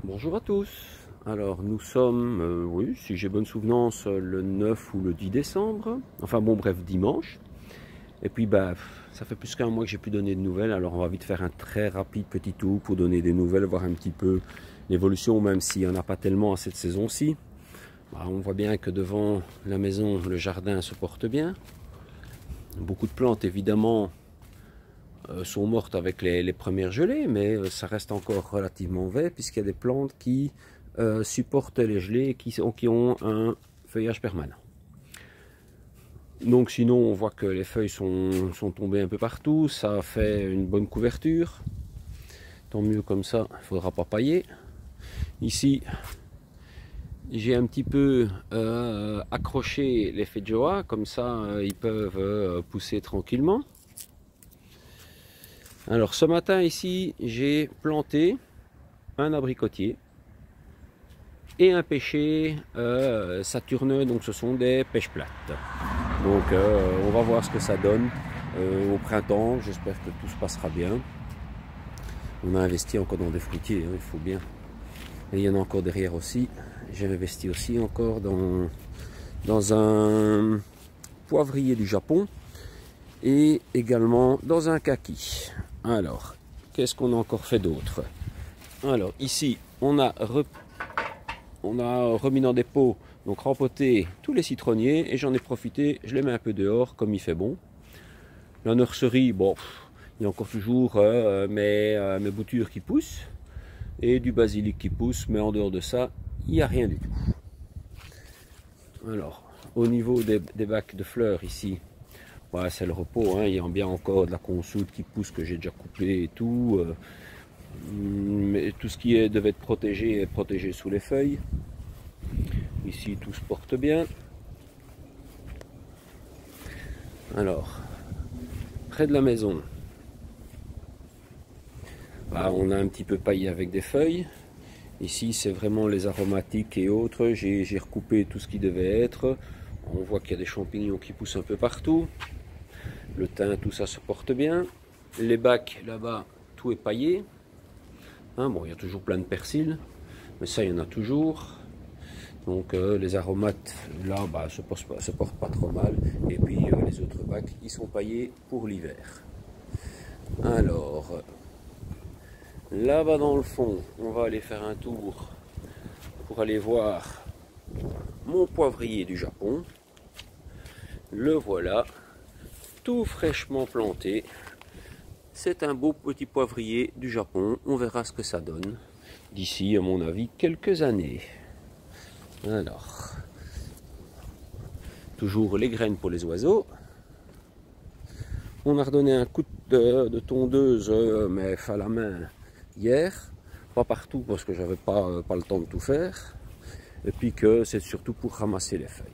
Bonjour à tous. Alors nous sommes, oui, si j'ai bonne souvenance, le 9 ou le 10 décembre. Enfin bon, bref, dimanche. Et puis bah, ça fait plus qu'un mois que j'ai pu donner de nouvelles. Alors on va vite faire un très rapide petit tour pour donner des nouvelles, voir un petit peu l'évolution, même s'il n'y en a pas tellement à cette saison-ci. Bah, on voit bien que devant la maison, le jardin se porte bien. Beaucoup de plantes évidemment sont mortes avec les premières gelées, mais ça reste encore relativement vert puisqu'il y a des plantes qui supportent les gelées et qui ont un feuillage permanent. Donc sinon on voit que les feuilles sont tombées un peu partout, ça fait une bonne couverture, tant mieux comme ça, il ne faudra pas pailler. Ici j'ai un petit peu accroché les feijoa, comme ça ils peuvent pousser tranquillement. Alors ce matin ici j'ai planté un abricotier et un pêcher saturneux, donc ce sont des pêches plates. Donc on va voir ce que ça donne au printemps, j'espère que tout se passera bien. On a investi encore dans des fruitiers, hein, il faut bien. Et il y en a encore derrière aussi. J'ai investi aussi encore dans un poivrier du Japon et également dans un kaki. Alors, qu'est-ce qu'on a encore fait d'autre? Alors, ici, on a remis dans des pots, donc rempoté tous les citronniers, et j'en ai profité, je les mets un peu dehors, comme il fait bon. La nurserie, bon, il y a encore toujours mes boutures qui poussent, et du basilic qui pousse, mais en dehors de ça, il n'y a rien du tout. Alors, au niveau des bacs de fleurs, ici, ouais, c'est le repos, hein. Il y a bien encore de la consoude qui pousse que j'ai déjà coupé et tout. Mais tout ce qui devait être protégé est protégé sous les feuilles. Ici tout se porte bien. Alors, près de la maison, bah, on a un petit peu paillé avec des feuilles. Ici c'est vraiment les aromatiques et autres. J'ai recoupé tout ce qui devait être. On voit qu'il y a des champignons qui poussent un peu partout. Le thym, tout ça se porte bien. Les bacs là-bas, tout est paillé. Hein, bon, il y a toujours plein de persil, mais ça, il y en a toujours. Donc les aromates, là, bah, se portent pas trop mal. Et puis les autres bacs, ils sont paillés pour l'hiver. Alors, là-bas dans le fond, on va aller faire un tour pour aller voir mon poivrier du Japon. Le voilà, tout fraîchement planté. C'est un beau petit poivrier du Japon. On verra ce que ça donne d'ici, à mon avis, quelques années. Alors, toujours les graines pour les oiseaux. On a redonné un coup de tondeuse, mais à la main hier. Pas partout parce que j'avais pas le temps de tout faire. Et puis que c'est surtout pour ramasser les feuilles.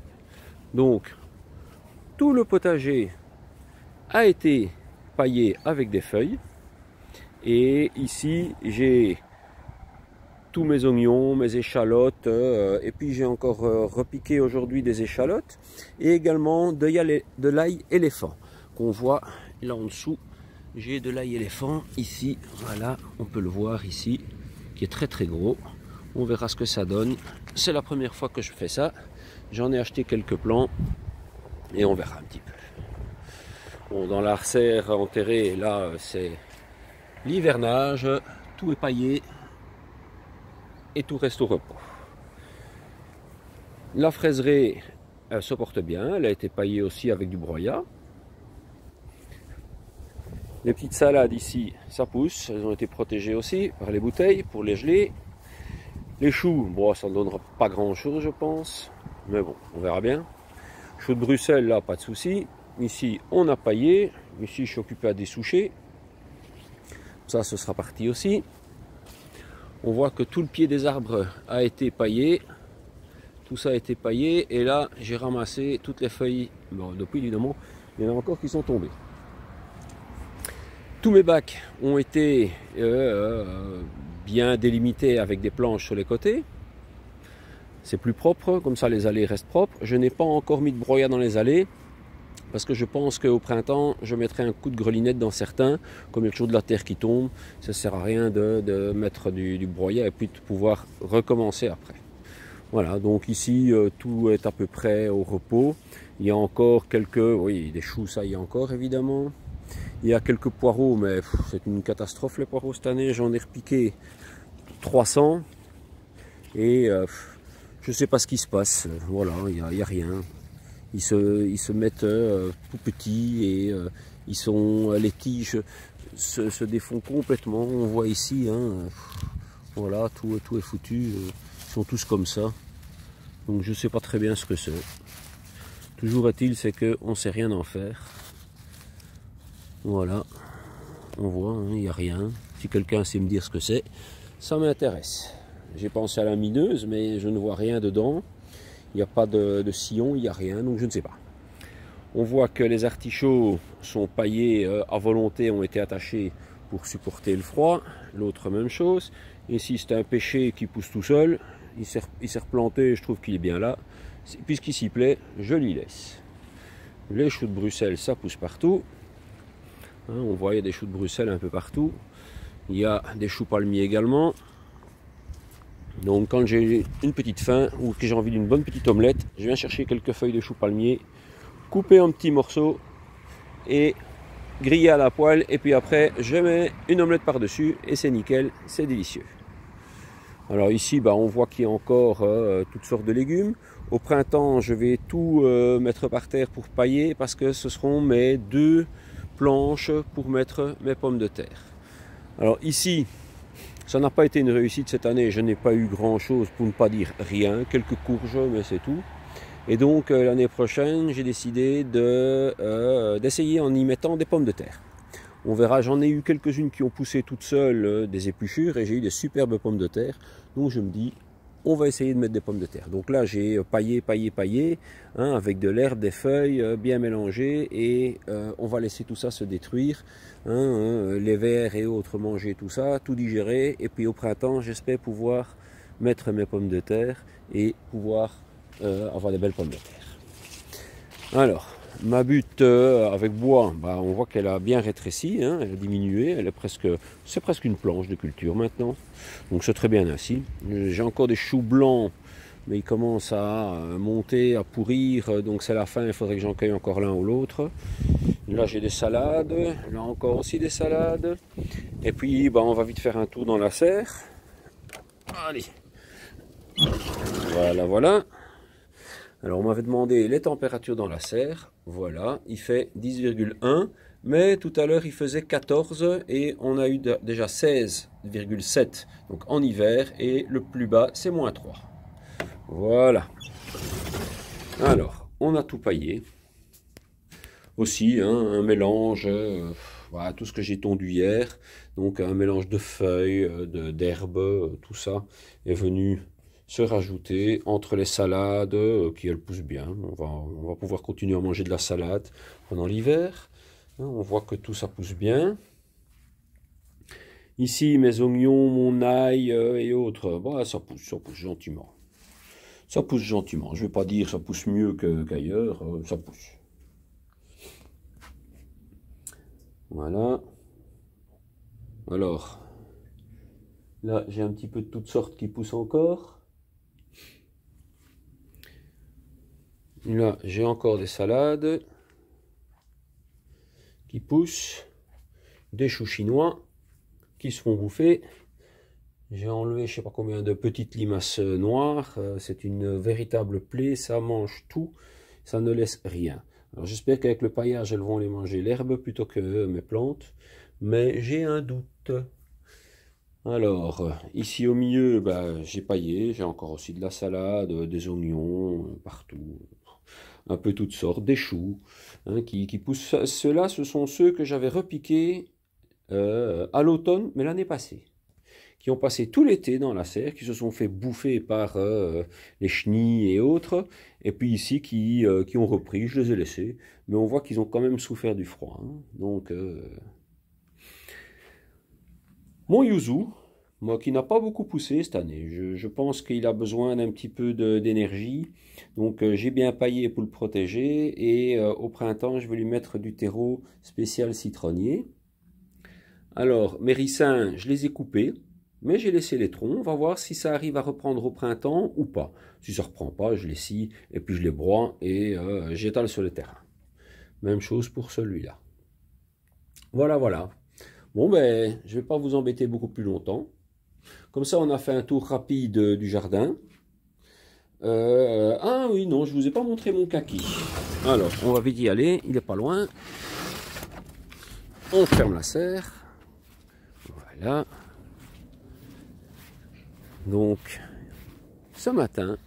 Donc, tout le potager a été paillé avec des feuilles. Et ici, j'ai tous mes oignons, mes échalotes, et puis j'ai encore repiqué aujourd'hui des échalotes, et également de l'ail éléphant, qu'on voit là en dessous. J'ai de l'ail éléphant ici, voilà, on peut le voir ici, qui est très très gros. On verra ce que ça donne. C'est la première fois que je fais ça. J'en ai acheté quelques plants, et on verra un petit peu. Bon, dans la serre enterrée, là, c'est l'hivernage, tout est paillé et tout reste au repos. La fraiseraie, elle se porte bien, elle a été paillée aussi avec du broyat. Les petites salades ici, ça pousse, elles ont été protégées aussi par les bouteilles pour les geler. Les choux, bon, ça ne donnera pas grand chose je pense, mais bon, on verra bien. Choux de Bruxelles, là, pas de souci. Ici, on a paillé, ici je suis occupé à dessoucher. Ça, ce sera parti aussi. On voit que tout le pied des arbres a été paillé. Tout ça a été paillé. Et là, j'ai ramassé toutes les feuilles. Bon, depuis, évidemment, il y en a encore qui sont tombées. Tous mes bacs ont été bien délimités avec des planches sur les côtés. C'est plus propre, comme ça les allées restent propres. Je n'ai pas encore mis de broyat dans les allées. Parce que je pense qu'au printemps, je mettrai un coup de grelinette dans certains. Comme il y a toujours de la terre qui tombe, ça ne sert à rien de mettre du broyat et puis de pouvoir recommencer après. Voilà, donc ici, tout est à peu près au repos. Il y a encore quelques, oui, des choux, ça il y a encore évidemment. Il y a quelques poireaux, mais c'est une catastrophe les poireaux cette année. J'en ai repiqué 300 et je ne sais pas ce qui se passe. Voilà, il n'y a rien. Ils se mettent tout petits et les tiges se défont complètement. On voit ici, hein, voilà, tout est foutu. Ils sont tous comme ça. Donc je ne sais pas très bien ce que c'est. Toujours est-il, c'est qu'on ne sait rien en faire. Voilà, on voit, hein, il n'y a rien. Si quelqu'un sait me dire ce que c'est, ça m'intéresse. J'ai pensé à la mineuse, mais je ne vois rien dedans. Il n'y a pas de sillon, il n'y a rien, donc je ne sais pas. On voit que les artichauts sont paillés à volonté, ont été attachés pour supporter le froid. L'autre même chose. Ici c'est un pêcher qui pousse tout seul. Il s'est replanté, je trouve qu'il est bien là. Puisqu'il s'y plaît, je l'y laisse. Les choux de Bruxelles, ça pousse partout. Hein, on voit il y a des choux de Bruxelles un peu partout. Il y a des choux palmiers également. Donc quand j'ai une petite faim ou que j'ai envie d'une bonne petite omelette, je viens chercher quelques feuilles de choux palmiers, couper en petits morceaux et griller à la poêle. Et puis après, je mets une omelette par-dessus et c'est nickel, c'est délicieux. Alors ici, on voit qu'il y a encore toutes sortes de légumes. Au printemps, je vais tout mettre par terre pour pailler parce que ce seront mes 2 planches pour mettre mes pommes de terre. Alors ici, ça n'a pas été une réussite cette année. Je n'ai pas eu grand chose, pour ne pas dire rien. Quelques courges, mais c'est tout. Et donc l'année prochaine, j'ai décidé d'essayer en y mettant des pommes de terre. On verra, j'en ai eu quelques-unes qui ont poussé toutes seules des épluchures et j'ai eu des superbes pommes de terre. Donc je me dis, on va essayer de mettre des pommes de terre. Donc là, j'ai paillé, hein, avec de l'herbe, des feuilles bien mélangées et on va laisser tout ça se détruire. Hein, les vers et autres manger tout ça, tout digérer. Et puis au printemps, j'espère pouvoir mettre mes pommes de terre et pouvoir avoir des belles pommes de terre. Alors, ma butte avec bois, on voit qu'elle a bien rétréci, hein, elle a diminué, c'est presque une planche de culture maintenant, donc c'est très bien ainsi. J'ai encore des choux blancs, mais ils commencent à monter, à pourrir, donc c'est la fin, il faudrait que j'en cueille encore l'un ou l'autre. Là j'ai des salades, là encore aussi des salades, et puis on va vite faire un tour dans la serre. Allez, voilà. Alors on m'avait demandé les températures dans la serre, voilà, il fait 10,1, mais tout à l'heure il faisait 14 et on a eu déjà 16,7, donc en hiver, et le plus bas c'est -3. Voilà. Alors, on a tout paillé. Aussi, hein, un mélange, voilà, tout ce que j'ai tondu hier, donc un mélange de feuilles, d'herbes, tout ça est venu se rajouter entre les salades qui elles poussent bien. On va pouvoir continuer à manger de la salade pendant l'hiver. On voit que tout ça pousse bien. Ici, mes oignons, mon ail et autres, ça pousse gentiment. Ça pousse gentiment. Je ne vais pas dire ça pousse mieux qu'ailleurs, ça pousse. Voilà. Alors, là, j'ai un petit peu de toutes sortes qui poussent encore. Là, j'ai encore des salades qui poussent, des choux chinois qui se font bouffer. J'ai enlevé je ne sais pas combien de petites limaces noires. C'est une véritable plaie, ça mange tout, ça ne laisse rien. Alors j'espère qu'avec le paillage, elles vont les manger l'herbe plutôt que mes plantes, mais j'ai un doute. Alors, ici au milieu, j'ai paillé, j'ai encore aussi de la salade, des oignons, partout, un peu toutes sortes, des choux, hein, qui poussent. Ceux-là, ce sont ceux que j'avais repiqués à l'automne, mais l'année passée, qui ont passé tout l'été dans la serre, qui se sont fait bouffer par les chenilles et autres, et puis ici, qui ont repris, je les ai laissés, mais on voit qu'ils ont quand même souffert du froid, hein, donc... Mon yuzu, moi qui n'a pas beaucoup poussé cette année. Je pense qu'il a besoin d'un petit peu d'énergie. Donc j'ai bien paillé pour le protéger et au printemps je vais lui mettre du terreau spécial citronnier. Alors mes ricins, je les ai coupés, mais j'ai laissé les troncs. On va voir si ça arrive à reprendre au printemps ou pas. Si ça ne reprend pas, je les scie et puis je les broie et j'étale sur le terrain. Même chose pour celui-là. Voilà, voilà. Bon ben, je ne vais pas vous embêter beaucoup plus longtemps. Comme ça, on a fait un tour rapide du jardin. Ah oui, non, je ne vous ai pas montré mon kaki. Alors, on va vite y aller, il n'est pas loin. On ferme la serre. Voilà. Donc, ce matin,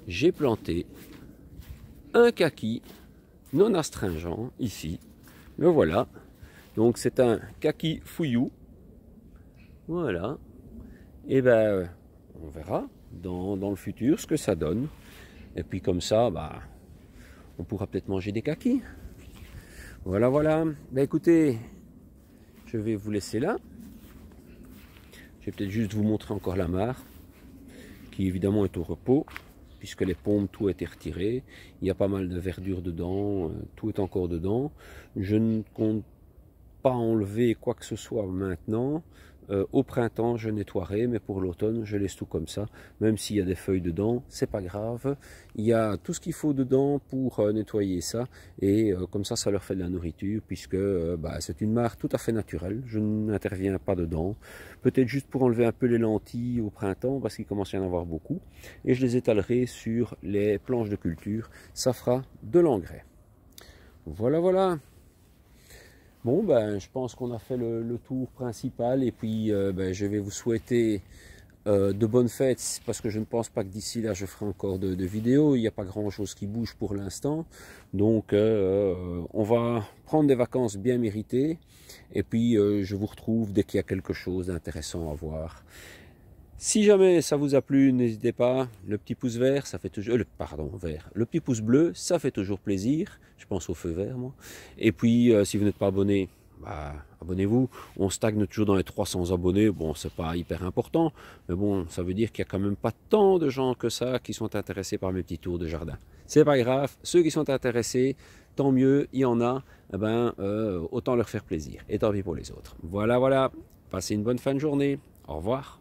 j'ai planté un kaki non astringent ici. Le voilà. Donc, c'est un kaki fouillou. Voilà. Et ben, on verra dans le futur ce que ça donne. Et puis comme ça, bah, on pourra peut-être manger des kakis. Voilà, voilà. Ben écoutez, je vais vous laisser là. Je vais peut-être juste vous montrer encore la mare, qui évidemment est au repos, puisque les pompes, tout a été retiré. Il y a pas mal de verdure dedans, tout est encore dedans. Je ne compte pas enlever quoi que ce soit maintenant. Au printemps, je nettoierai, mais pour l'automne, je laisse tout comme ça. Même s'il y a des feuilles dedans, c'est pas grave. Il y a tout ce qu'il faut dedans pour nettoyer ça. Et comme ça leur fait de la nourriture, puisque bah, c'est une mare tout à fait naturelle. Je n'interviens pas dedans. Peut-être juste pour enlever un peu les lentilles au printemps, parce qu'il commence à y en avoir beaucoup. Et je les étalerai sur les planches de culture. Ça fera de l'engrais. Voilà, voilà. Bon, ben, je pense qu'on a fait le tour principal et puis ben, je vais vous souhaiter de bonnes fêtes parce que je ne pense pas que d'ici là je ferai encore de vidéos. Il n'y a pas grand chose qui bouge pour l'instant. Donc on va prendre des vacances bien méritées et puis je vous retrouve dès qu'il y a quelque chose d'intéressant à voir. Si jamais ça vous a plu, n'hésitez pas, le petit pouce vert, ça fait toujours, le petit pouce bleu, ça fait toujours plaisir. Je pense au feu vert, moi. Et puis, si vous n'êtes pas abonné, bah, abonnez-vous. On stagne toujours dans les 300 abonnés. Bon, c'est pas hyper important, mais bon, ça veut dire qu'il y a quand même pas tant de gens que ça qui sont intéressés par mes petits tours de jardin. C'est pas grave. Ceux qui sont intéressés, tant mieux, il y en a. Eh ben, autant leur faire plaisir. Et tant pis pour les autres. Voilà, voilà. Passez une bonne fin de journée. Au revoir.